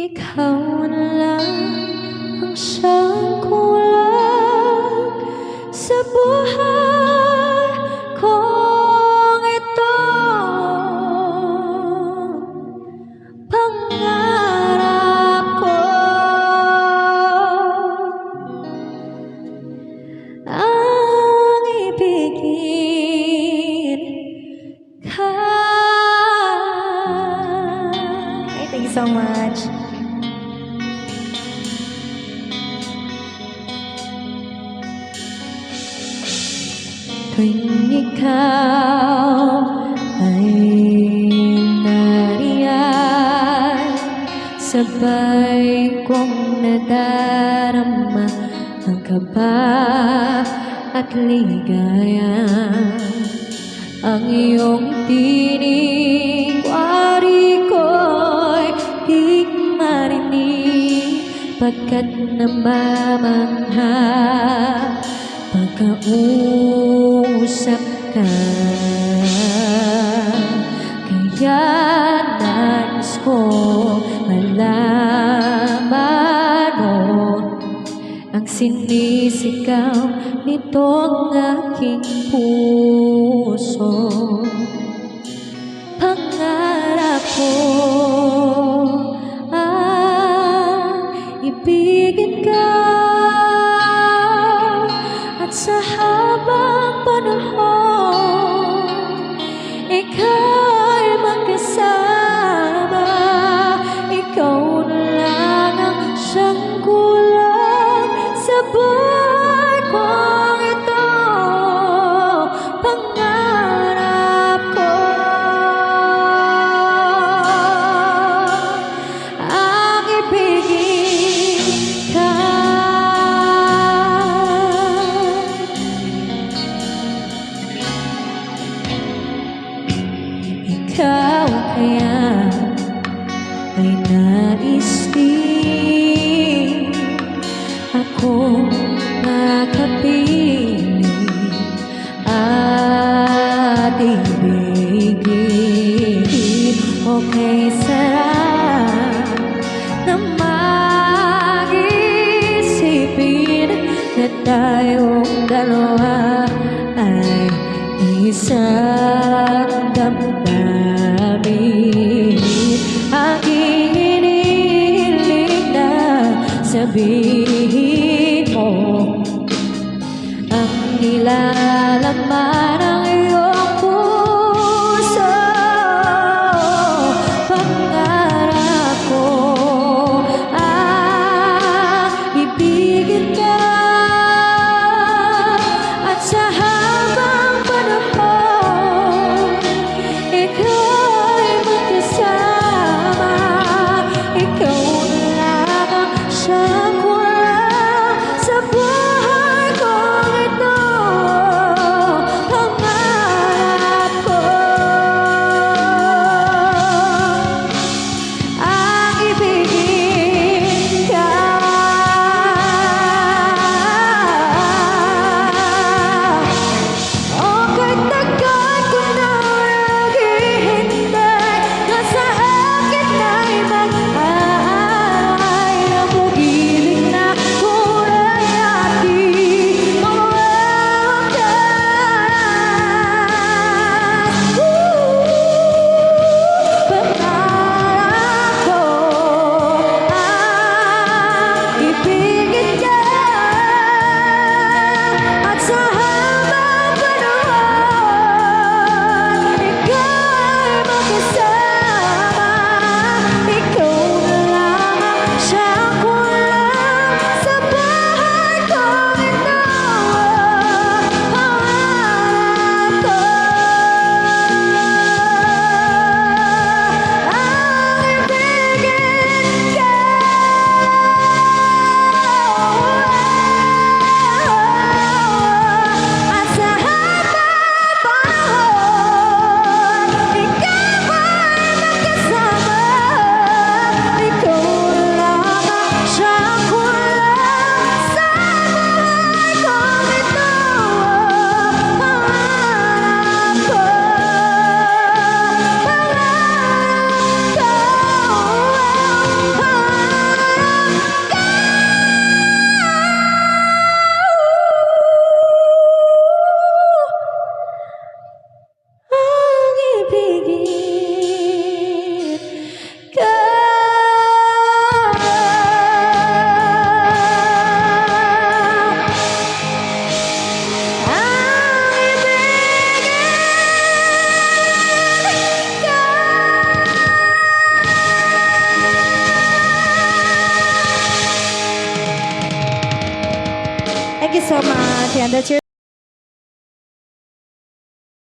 Ikaw na lang ang siyang kulang sa buhay kong ito. Pangarap ko ang ibigin ka. Thank you so much. Tuwing ikaw ay nariyan, sabay kong nadarama ang kaba at ligaya. Ang iyong tinig, wari ko'y di marinig, pagkat namamangha pagkausap ka. Kaya nais ko malaman mo ang sinisigaw nitong aking puso. Pangarap ko ibigin ka, at sa habang panahon ikaw'y magkasama. Ikaw na lang ang siyang kulang sa buhay kong ito. Pangarap ko ang ibigin ka. Ikaw kaya ay nais din ako makapili at ibigin. Okay, sarap na mag-isipin na tayong dalawa ay isang damdamin. Aking hinihiling na sabihin mo ang nilalaman ng iyong puso. Pangarap ko ibigin ka, at sa habang panahon ikaw'y magkasama. Ikaw na lang ang siyang kulang sa buhay kong ito. Pangarap Yan, that's your